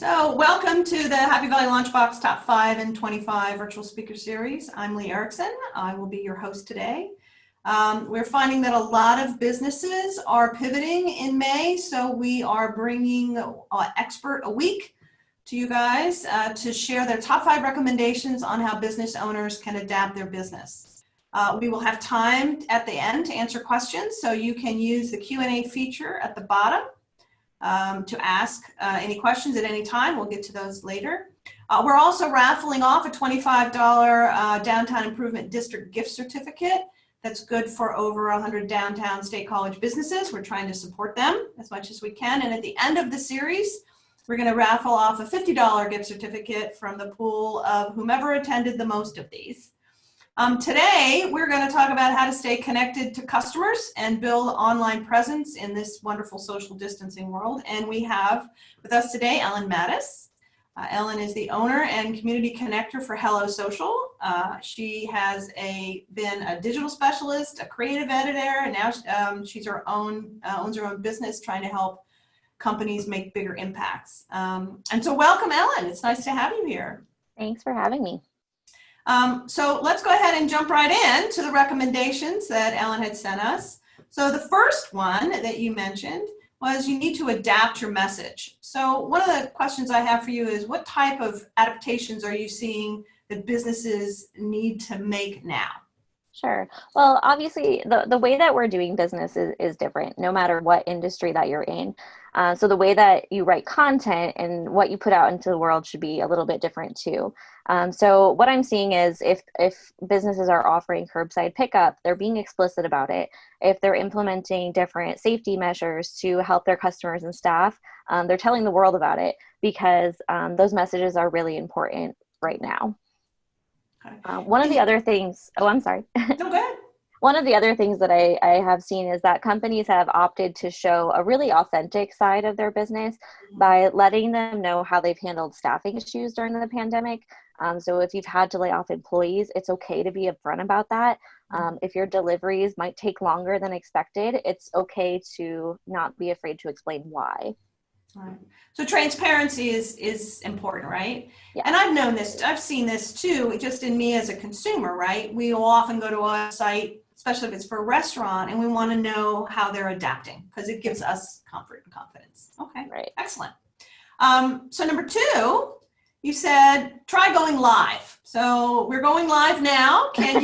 So welcome to the Happy Valley LaunchBox Top 5 and 25 Virtual Speaker Series. I'm Lee Erickson. I will be your host today. We're finding that a lot of businesses are pivoting in May, so we are bringing an expert a week to you guys to share their top 5 recommendations on how business owners can adapt their business. We will have time at the end to answer questions, so you can use the Q&A feature at the bottom to ask any questions at any time. We'll get to those later. We're also raffling off a $25 Downtown Improvement District gift certificate that's good for over 100 downtown State College businesses. We're trying to support them as much as we can. And at the end of the series, we're going to raffle off a $50 gift certificate from the pool of whomever attended the most of these. Today, we're going to talk about how to stay connected to customers and build online presence in this wonderful social distancing world. And we have with us today Ellen Mattis. Ellen is the owner and community connector for Hello Social. She has been a digital specialist, a creative editor, and now she's owns her own business trying to help companies make bigger impacts. And so welcome, Ellen. It's nice to have you here. Thanks for having me. So let's go ahead and jump right in to the recommendations that Ellen had sent us. So the first one that you mentioned was you need to adapt your message. So one of the questions I have for you is, what type of adaptations are you seeing that businesses need to make now? Sure. Well, obviously, the way that we're doing business is different, no matter what industry that you're in. So the way that you write content and what you put out into the world should be a little bit different too. So what I'm seeing is if businesses are offering curbside pickup, they're being explicit about it. If they're implementing different safety measures to help their customers and staff, they're telling the world about it because those messages are really important right now. One of the other things, I'm sorry. No, go ahead. One of the other things that I have seen is that companies have opted to show a really authentic side of their business by letting them know how they've handled staffing issues during the pandemic. So if you've had to lay off employees, it's okay to be upfront about that. If your deliveries might take longer than expected, it's okay to not be afraid to explain why. Right. So transparency is important, right? Yeah. And I've seen this too, just in me as a consumer, right? We will often go to a site, especially if it's for a restaurant, and we want to know how they're adapting because it gives us comfort and confidence. Okay, right. Excellent. So number 2, you said try going live. So we're going live now. Can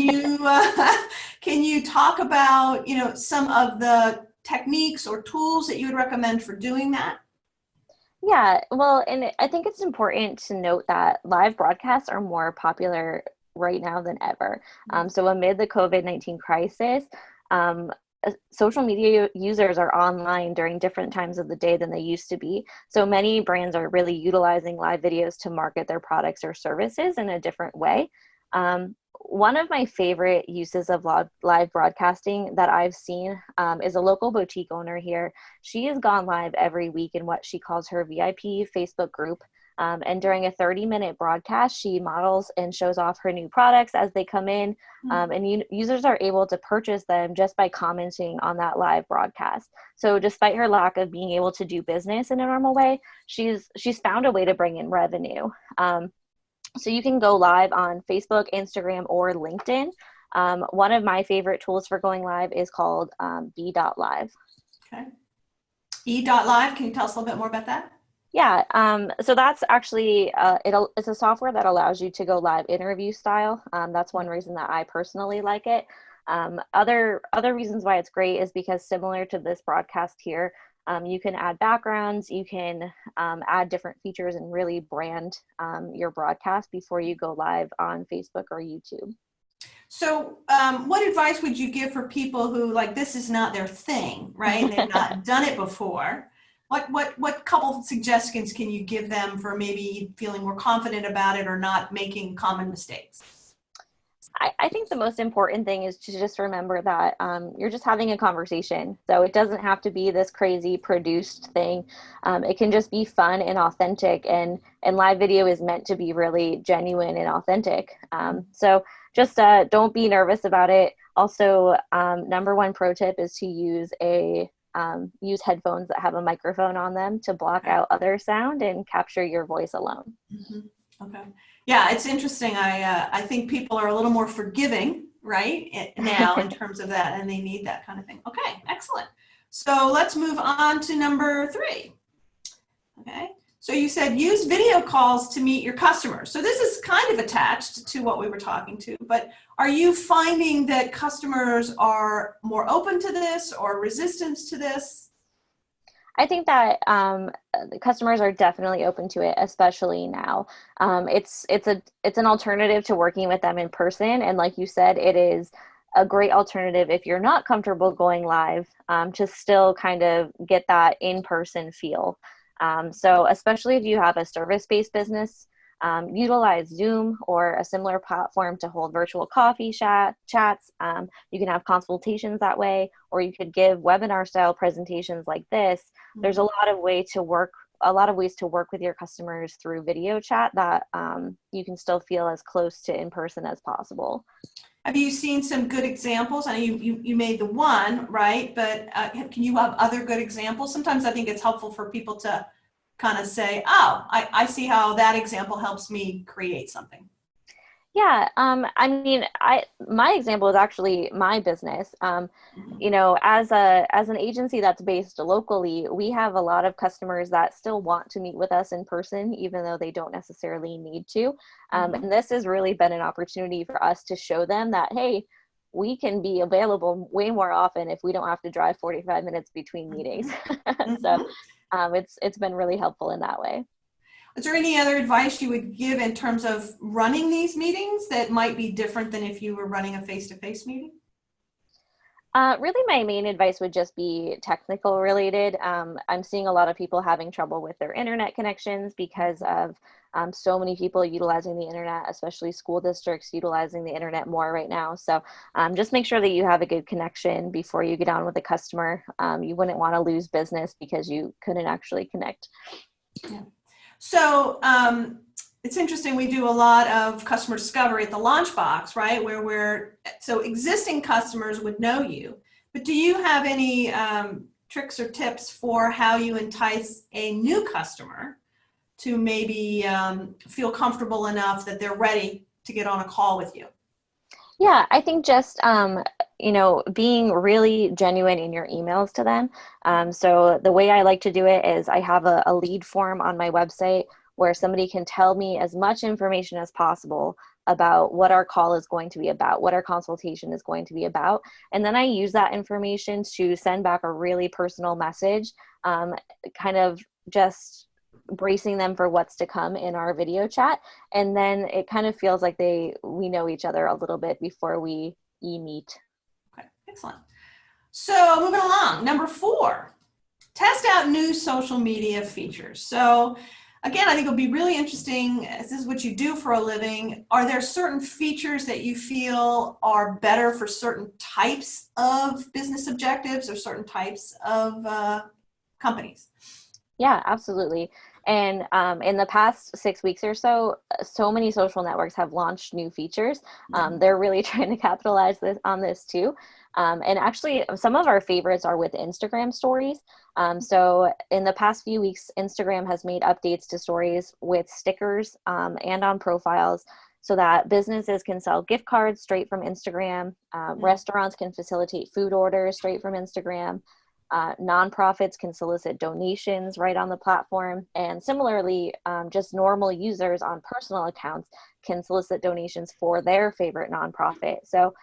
you talk about some of the techniques or tools that you would recommend for doing that? Yeah, well, and I think it's important to note that live broadcasts are more popular right now than ever. So amid the COVID-19 crisis, social media users are online during different times of the day than they used to be. So many brands are really utilizing live videos to market their products or services in a different way. One of my favorite uses of live broadcasting that I've seen is a local boutique owner here. She has gone live every week in what she calls her VIP Facebook group. And during a 30-minute broadcast, she models and shows off her new products as they come in. And users are able to purchase them just by commenting on that live broadcast. So despite her lack of being able to do business in a normal way, she's found a way to bring in revenue. So you can go live on Facebook, Instagram, or LinkedIn. One of my favorite tools for going live is called E.live. Okay. E.live, can you tell us a little bit more about that? Yeah, so that's actually, it's a software that allows you to go live interview style. That's one reason that I personally like it. Other reasons why it's great is because similar to this broadcast here, you can add backgrounds, you can add different features and really brand your broadcast before you go live on Facebook or YouTube. So what advice would you give for people who, like, this is not their thing, right? And they've not done it before. What couple of suggestions can you give them for maybe feeling more confident about it or not making common mistakes? I think the most important thing is to just remember that you're just having a conversation. So it doesn't have to be this crazy produced thing. It can just be fun and authentic, and live video is meant to be really genuine and authentic. So just don't be nervous about it. Also, number one pro tip is to use a use headphones that have a microphone on them to block out other sound and capture your voice alone. Mm-hmm. Okay. Yeah, it's interesting. I think people are a little more forgiving, right, now in terms of that, and they need that kind of thing. Okay, excellent. So let's move on to number 3. Okay. So you said use video calls to meet your customers. So this is kind of attached to what we were talking to, but are you finding that customers are more open to this or resistance to this? I think that the customers are definitely open to it, especially now. It's an alternative to working with them in person, and like you said, it is a great alternative if you're not comfortable going live, to still kind of get that in-person feel. So especially if you have a service-based business, utilize Zoom or a similar platform to hold virtual coffee chats. You can have consultations that way, or you could give webinar style presentations like this. There's a lot of ways to work with your customers through video chat that you can still feel as close to in person as possible. Have you seen some good examples? I know you made the one, right? But can you have other good examples? Sometimes I think it's helpful for people to kind of say, oh, I see how that example helps me create something. Yeah, I mean, my example is actually my business. As an agency that's based locally, we have a lot of customers that still want to meet with us in person, even though they don't necessarily need to. And this has really been an opportunity for us to show them that, hey, we can be available way more often if we don't have to drive 45 minutes between meetings. So it's been really helpful in that way. Is there any other advice you would give in terms of running these meetings that might be different than if you were running a face-to-face meeting? Really, my main advice would just be technical related. I'm seeing a lot of people having trouble with their internet connections because of so many people utilizing the internet, especially school districts utilizing the internet more right now. So just make sure that you have a good connection before you get on with the customer. You wouldn't want to lose business because you couldn't actually connect. Yeah. So it's interesting. We do a lot of customer discovery at the LaunchBox, right? So existing customers would know you, but do you have any tricks or tips for how you entice a new customer to maybe feel comfortable enough that they're ready to get on a call with you? Yeah, I think just, being really genuine in your emails to them. So the way I like to do it is I have a lead form on my website where somebody can tell me as much information as possible about what our call is going to be about, what our consultation is going to be about. And then I use that information to send back a really personal message, kind of just bracing them for what's to come in our video chat. And then it kind of feels like we know each other a little bit before we meet. Okay, excellent. So moving along, number 4, test out new social media features. So again, I think it'll be really interesting, as this is what you do for a living. Are there certain features that you feel are better for certain types of business objectives or certain types of companies? Yeah, absolutely. And in the past 6 weeks or so, so many social networks have launched new features. They're really trying to capitalize on this too. And actually, some of our favorites are with Instagram stories. So in the past few weeks, Instagram has made updates to stories with stickers and on profiles so that businesses can sell gift cards straight from Instagram. Restaurants can facilitate food orders straight from Instagram. Nonprofits can solicit donations right on the platform. And similarly, just normal users on personal accounts can solicit donations for their favorite nonprofit. So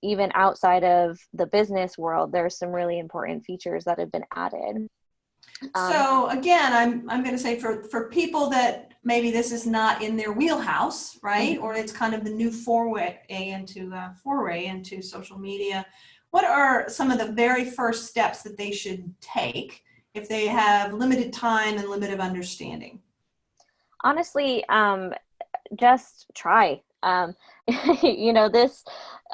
even outside of the business world, there's some really important features that have been added. So again, I'm going to say for people that maybe this is not in their wheelhouse, right? Or it's kind of the new foray into social media. What are some of the very first steps that they should take if they have limited time and limited understanding? Honestly, just try.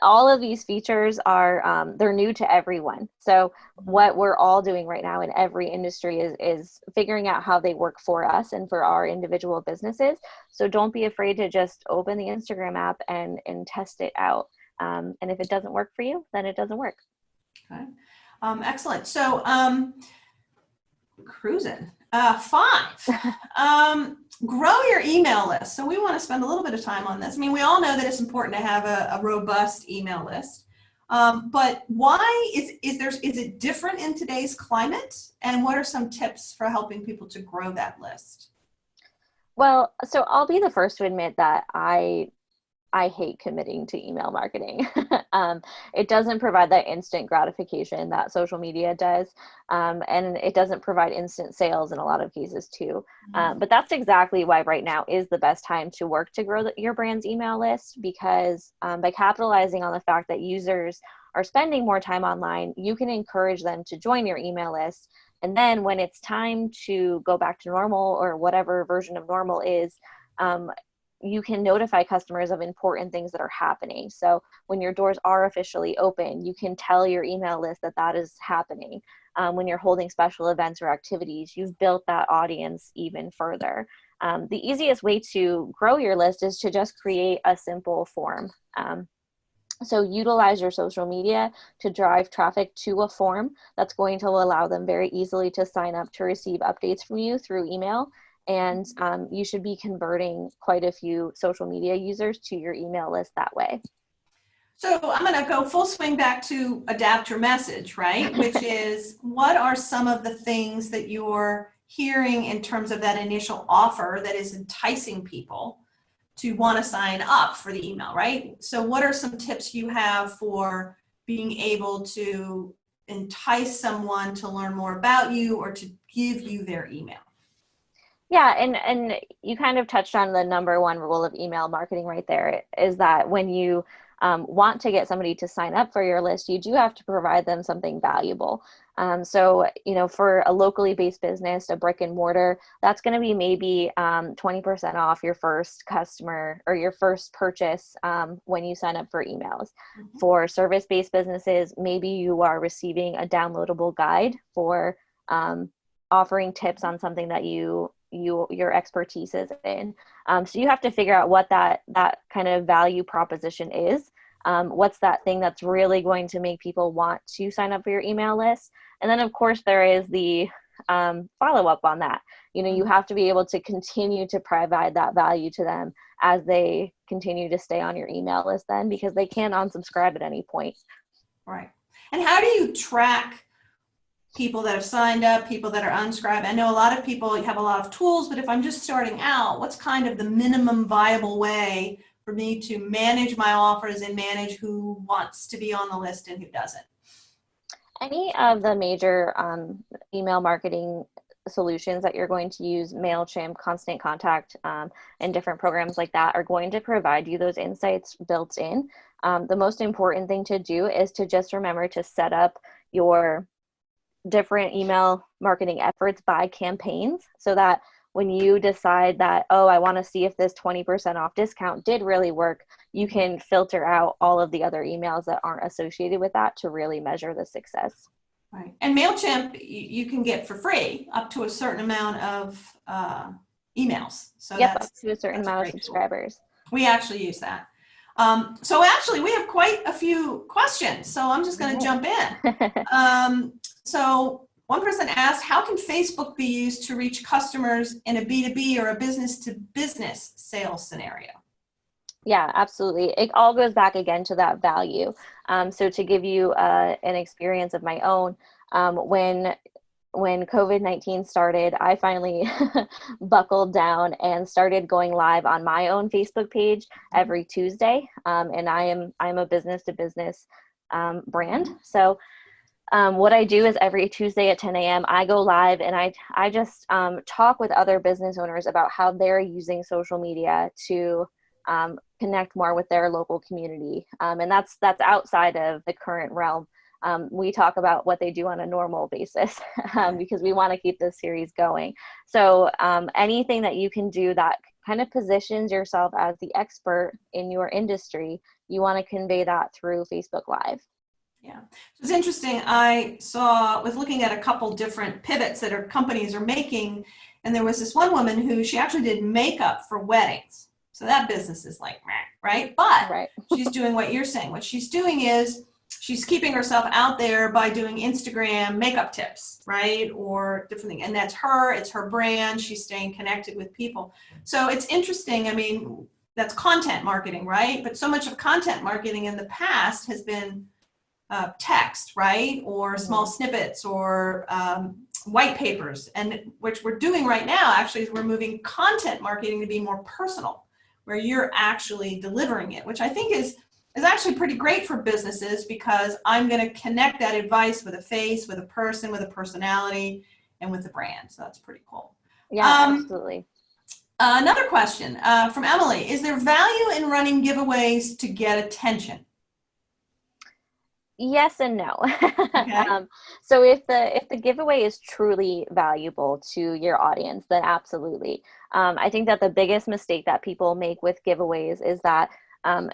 All of these features are, they're new to everyone. So what we're all doing right now in every industry is figuring out how they work for us and for our individual businesses. So don't be afraid to just open the Instagram app and test it out. And if it doesn't work for you, then it doesn't work. Okay. Excellent. So, cruising. 5, grow your email list. So we want to spend a little bit of time on this. I mean, we all know that it's important to have a robust email list. But why is it different in today's climate? And what are some tips for helping people to grow that list? Well, so I'll be the first to admit that I hate committing to email marketing. It doesn't provide that instant gratification that social media does. And it doesn't provide instant sales in a lot of cases too. But that's exactly why right now is the best time to work to grow your brand's email list, because by capitalizing on the fact that users are spending more time online, you can encourage them to join your email list. And then when it's time to go back to normal, or whatever version of normal is, you can notify customers of important things that are happening. So when your doors are officially open, you can tell your email list that that is happening. When you're holding special events or activities, you've built that audience even further. The easiest way to grow your list is to just create a simple form. So utilize your social media to drive traffic to a form that's going to allow them very easily to sign up to receive updates from you through email. And you should be converting quite a few social media users to your email list that way. So I'm going to go full swing back to adapt your message, right? Which is, what are some of the things that you're hearing in terms of that initial offer that is enticing people to want to sign up for the email, right? So what are some tips you have for being able to entice someone to learn more about you or to give you their email? Yeah, and you kind of touched on the number one rule of email marketing right there, is that when you want to get somebody to sign up for your list, you do have to provide them something valuable. So, for a locally based business, a brick and mortar, that's going to be maybe 20% off your first customer or your first purchase when you sign up for emails. Mm-hmm. For service-based businesses, maybe you are receiving a downloadable guide for offering tips on something that your expertise is in. So you have to figure out what that kind of value proposition is. What's that thing that's really going to make people want to sign up for your email list? And then of course there is the follow-up on that. You have to be able to continue to provide that value to them as they continue to stay on your email list then, because they can unsubscribe at any point. Right. And how do you track people that have signed up, people that are unsubscribed? I know a lot of people have a lot of tools, but if I'm just starting out, what's kind of the minimum viable way for me to manage my offers and manage who wants to be on the list and who doesn't? Any of the major email marketing solutions that you're going to use, MailChimp, Constant Contact, and different programs like that, are going to provide you those insights built in. The most important thing to do is to just remember to set up your different email marketing efforts by campaigns, so that when you decide that, I want to see if this 20% off discount did really work, you can filter out all of the other emails that aren't associated with that to really measure the success. Right. And MailChimp, you can get for free up to a certain amount of emails. So yep, up to a certain amount of subscribers. Tool. We actually use that. So actually, we have quite a few questions. So I'm just going to jump in. So one person asked, how can Facebook be used to reach customers in a B2B or a business-to-business sales scenario? Yeah, absolutely. It all goes back again to that value. So to give you an experience of my own, when COVID-19 started, I finally buckled down and started going live on my own Facebook page every Tuesday. And I'm a business-to-business brand. So what I do is every Tuesday at 10 a.m. I go live and I just talk with other business owners about how they're using social media to connect more with their local community. And that's outside of the current realm. We talk about what they do on a normal basis because we want to keep this series going. So anything that you can do that kind of positions yourself as the expert in your industry, you want to convey that through Facebook Live. Yeah, it's interesting. I was looking at a couple different pivots that our companies are making, and there was this one woman who she actually did makeup for weddings. So that business is like, right? But she's doing what you're saying. What she's doing is she's keeping herself out there by doing Instagram makeup tips, right? Or different things. And that's her, it's her brand. She's staying connected with people. So it's interesting. I mean, that's content marketing, right? But so much of content marketing in the past has been text, right? Or small snippets or white papers. And which we're doing right now actually is we're moving content marketing to be more personal, where you're actually delivering it, which I think is actually pretty great for businesses, because I'm going to connect that advice with a face, with a person, with a personality, and with the brand. So that's pretty cool. Yeah, absolutely. Another question from Emily: is there value in running giveaways to get attention? Yes and no. Okay. So if the giveaway is truly valuable to your audience, then absolutely. I think that the biggest mistake that people make with giveaways is that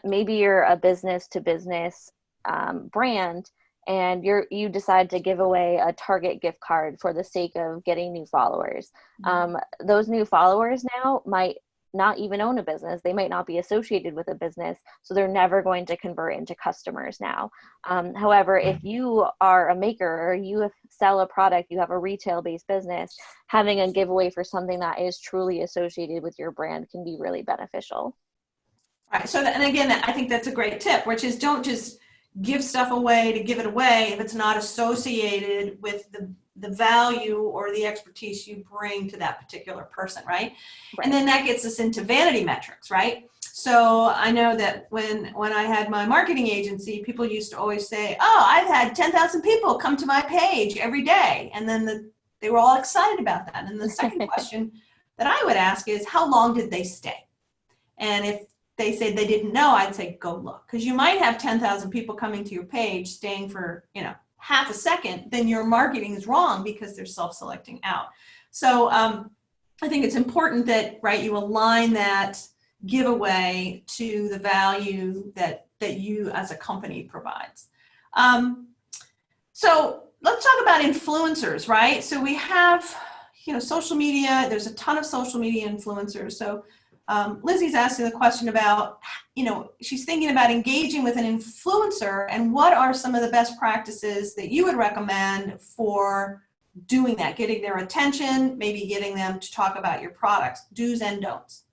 maybe you're a business to business brand, and you decide to give away a Target gift card for the sake of getting new followers. Those new followers now might not even own a business. They might not be associated with a business, so they're never going to convert into customers now. However, if you are a maker or you sell a product, you have a retail-based business, having a giveaway for something that is truly associated with your brand can be really beneficial. Right. So, and again, I think that's a great tip, which is don't just give stuff away to give it away if it's not associated with the value or the expertise you bring to that particular person, right? Right. And then that gets us into vanity metrics, right? So I know that when I had my marketing agency, people used to always say, oh, I've had 10,000 people come to my page every day. And then they were all excited about that. And the second question that I would ask is, how long did they stay? And if they say they didn't know, I'd say, go look. Because you might have 10,000 people coming to your page, staying for, half a second, then your marketing is wrong because they're self-selecting out. So I think it's important that, right, you align that giveaway to the value that you as a company provides. So let's talk about influencers, right? So we have, social media. There's a ton of social media influencers. So Lizzie's asking the question about, she's thinking about engaging with an influencer, and what are some of the best practices that you would recommend for doing that, getting their attention, maybe getting them to talk about your products, do's and don'ts?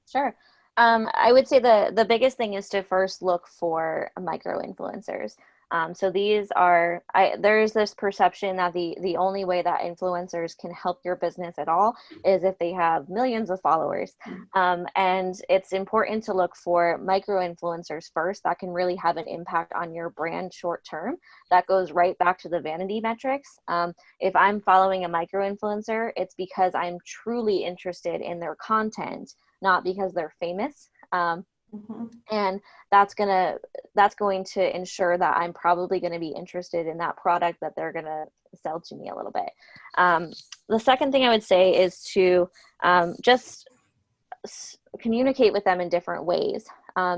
Sure. I would say the biggest thing is to first look for micro influencers. So there's this perception that the only way that influencers can help your business at all is if they have millions of followers. And it's important to look for micro influencers first that can really have an impact on your brand short term. That goes right back to the vanity metrics. If I'm following a micro influencer, it's because I'm truly interested in their content, not because they're famous. And that's going to ensure that I'm probably going to be interested in that product that they're going to sell to me a little bit. The second thing I would say is to just communicate with them in different ways.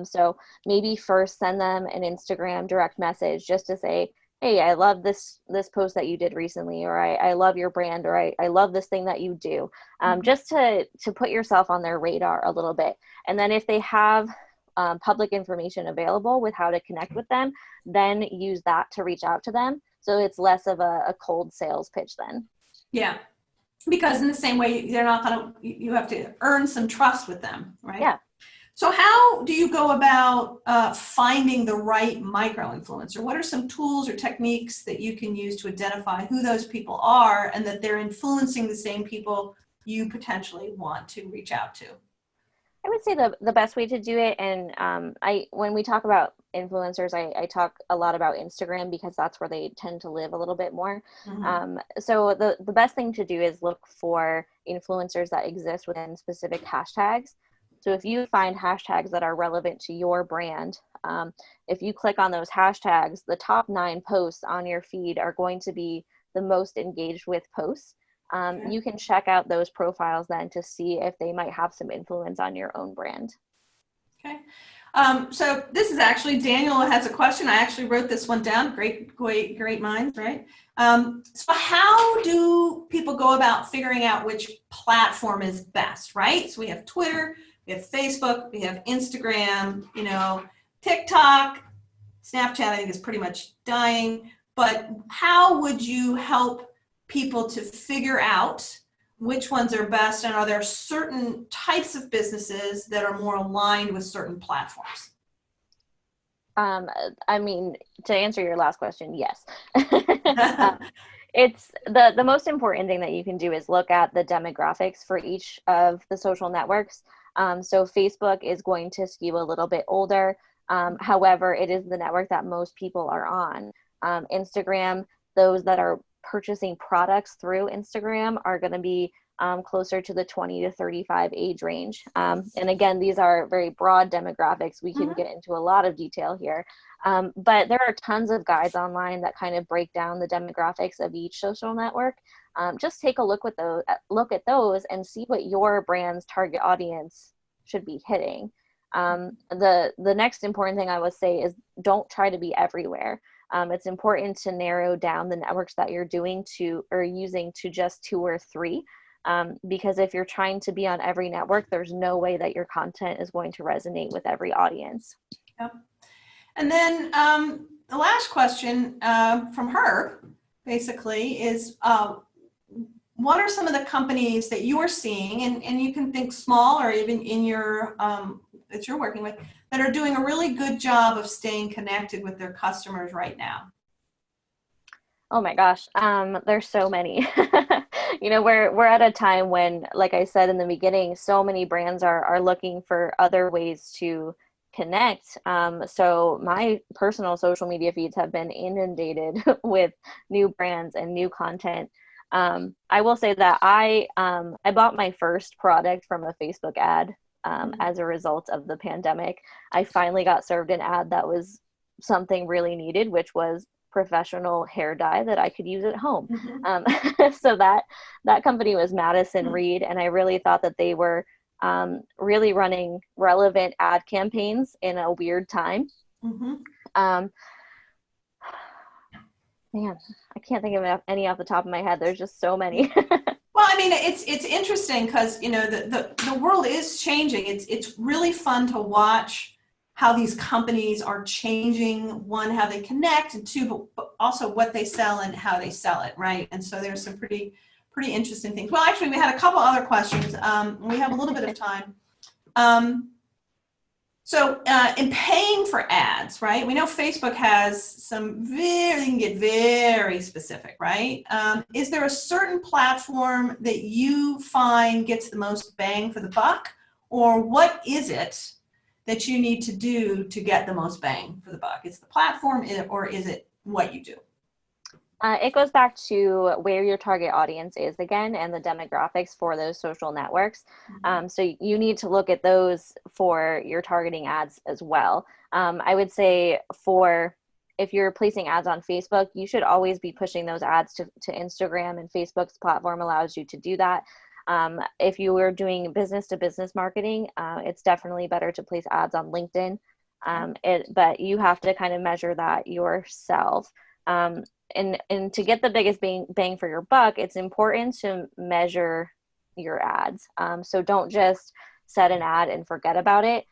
So maybe first send them an Instagram direct message just to say, hey, I love this post that you did recently, or I love your brand, or I love this thing that you do, just to put yourself on their radar a little bit. And then if they have public information available with how to connect with them, then use that to reach out to them. So it's less of a cold sales pitch then. Yeah, because in the same way, you have to earn some trust with them, right? Yeah. So how do you go about finding the right micro-influencer? What are some tools or techniques that you can use to identify who those people are and that they're influencing the same people you potentially want to reach out to? I would say the best way to do it, and when we talk about influencers, I talk a lot about Instagram because that's where they tend to live a little bit more. So the best thing to do is look for influencers that exist within specific hashtags. So if you find hashtags that are relevant to your brand, if you click on those hashtags, the top 9 posts on your feed are going to be the most engaged with posts. Okay. You can check out those profiles then to see if they might have some influence on your own brand. Okay. So this is actually, Daniel has a question. I actually wrote this one down. Great minds, right? So how do people go about figuring out which platform is best, right? So we have Twitter, we have Facebook, we have Instagram, TikTok, Snapchat, I think, is pretty much dying. But how would you help people to figure out which ones are best, and are there certain types of businesses that are more aligned with certain platforms? I mean, to answer your last question, yes. It's the most important thing that you can do is look at the demographics for each of the social networks. So Facebook is going to skew a little bit older. However, it is the network that most people are on. Instagram, those that are purchasing products through Instagram are going to be closer to the 20 to 35 age range. And again, these are very broad demographics. We can get into a lot of detail here. But there are tons of guides online that kind of break down the demographics of each social network. Just take a look at those and see what your brand's target audience should be hitting. The next important thing I would say is don't try to be everywhere. It's important to narrow down the networks that you're using to just 2 or 3. Because if you're trying to be on every network, there's no way that your content is going to resonate with every audience. Yep. And then the last question from her basically is, what are some of the companies that you are seeing, and you can think small or even in your that you're working with, that are doing a really good job of staying connected with their customers right now? Oh my gosh, there's so many. We're at a time when, like I said in the beginning, so many brands are looking for other ways to connect. So my personal social media feeds have been inundated with new brands and new content. I will say that I bought my first product from a Facebook ad as a result of the pandemic. I finally got served an ad that was something really needed, which was professional hair dye that I could use at home. So that company was Madison Reed, and I really thought that they were really running relevant ad campaigns in a weird time. Man, I can't think of any off the top of my head. There's just so many. Well, I mean, it's interesting because the world is changing. It's really fun to watch how these companies are changing, one, how they connect, and two, but also what they sell and how they sell it, right? And so there's some pretty interesting things. Well, actually, we had a couple other questions. We have a little bit of time. So in paying for ads, right? We know Facebook has some they can get very specific, right? Is there a certain platform that you find gets the most bang for the buck? Or what is it that you need to do to get the most bang for the buck? Is the platform, or is it what you do? It goes back to where your target audience is again and the demographics for those social networks. So you need to look at those for your targeting ads as well. I would say if you're placing ads on Facebook, you should always be pushing those ads to Instagram, and Facebook's platform allows you to do that. If you were doing business to business marketing, it's definitely better to place ads on LinkedIn. But you have to kind of measure that yourself. And to get the biggest bang for your buck, it's important to measure your ads. So don't just set an ad and forget about it.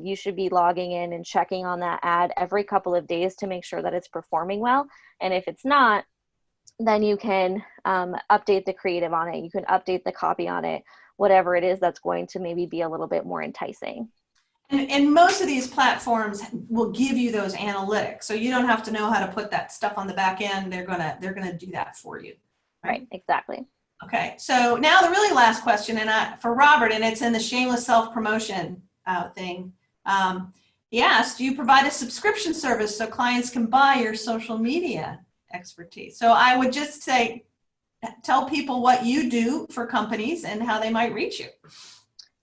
You should be logging in and checking on that ad every couple of days to make sure that it's performing well. And if it's not, then you can update the creative on it. You can update the copy on it, whatever it is that's going to maybe be a little bit more enticing. And most of these platforms will give you those analytics, so you don't have to know how to put that stuff on the back end. They're gonna do that for you. Right, exactly. Okay, so now the really last question, and for Robert, and it's in the shameless self-promotion thing. He asked, do you provide a subscription service so clients can buy your social media expertise? So I would just say, tell people what you do for companies and how they might reach you.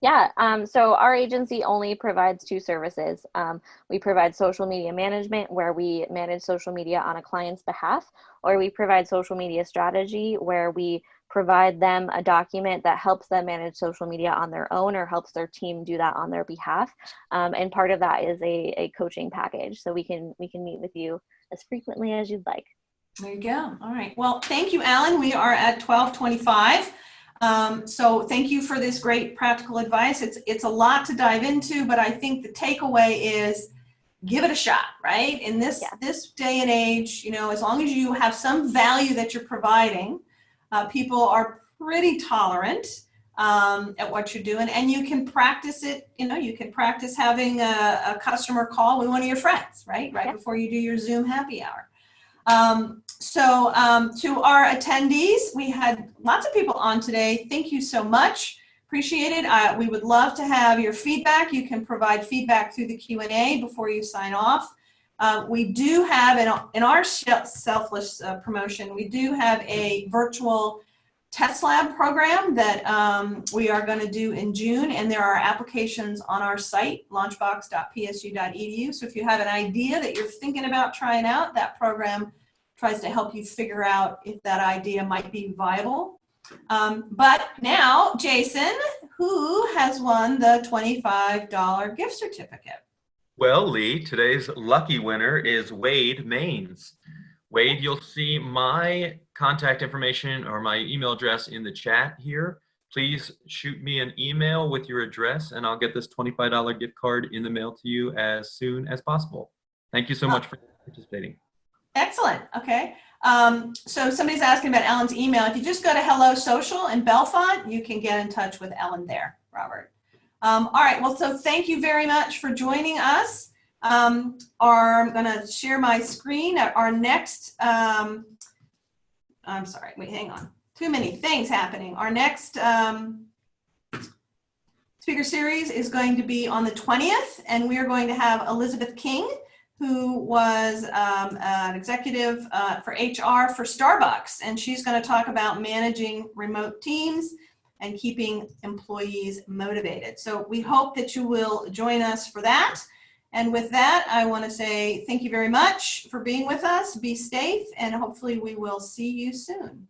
Yeah, so our agency only provides 2 services. We provide social media management, where we manage social media on a client's behalf, or we provide social media strategy, where we provide them a document that helps them manage social media on their own or helps their team do that on their behalf. And part of that is a coaching package, so we can meet with you as frequently as you'd like. There you go. All right. Well, thank you, Alan. We are at 12:25. So thank you for this great practical advice. It's a lot to dive into, but I think the takeaway is give it a shot, right? In this day and age, as long as you have some value that you're providing, people are pretty tolerant at what you're doing, and you can practice it. You can practice having a customer call with one of your friends, right before you do your Zoom happy hour. To our attendees, we had lots of people on today. Thank you so much. Appreciate it. We would love to have your feedback. You can provide feedback through the Q&A before you sign off. We do have, in our selfless promotion, we do have a virtual test lab program that we are going to do in June, and there are applications on our site, launchbox.psu.edu. So if you have an idea that you're thinking about trying out, that program tries to help you figure out if that idea might be viable. But now, Jason, who has won the $25 gift certificate? Well, Lee, today's lucky winner is Wade Maines. Wade, you'll see my contact information or my email address in the chat here. Please shoot me an email with your address and I'll get this $25 gift card in the mail to you as soon as possible. Thank you so much for participating. Excellent. Okay. So somebody's asking about Ellen's email. If you just go to Hello Social in Bellefonte, you can get in touch with Ellen there, Robert. All right. Well, so thank you very much for joining us. I'm going to share my screen. Our next, I'm sorry, wait, hang on. Too many things happening. Our next speaker series is going to be on the 20th, and we are going to have Elizabeth King, who was an executive for HR for Starbucks, and she's going to talk about managing remote teams and keeping employees motivated. So we hope that you will join us for that. And with that, I want to say thank you very much for being with us. Be safe, and hopefully we will see you soon.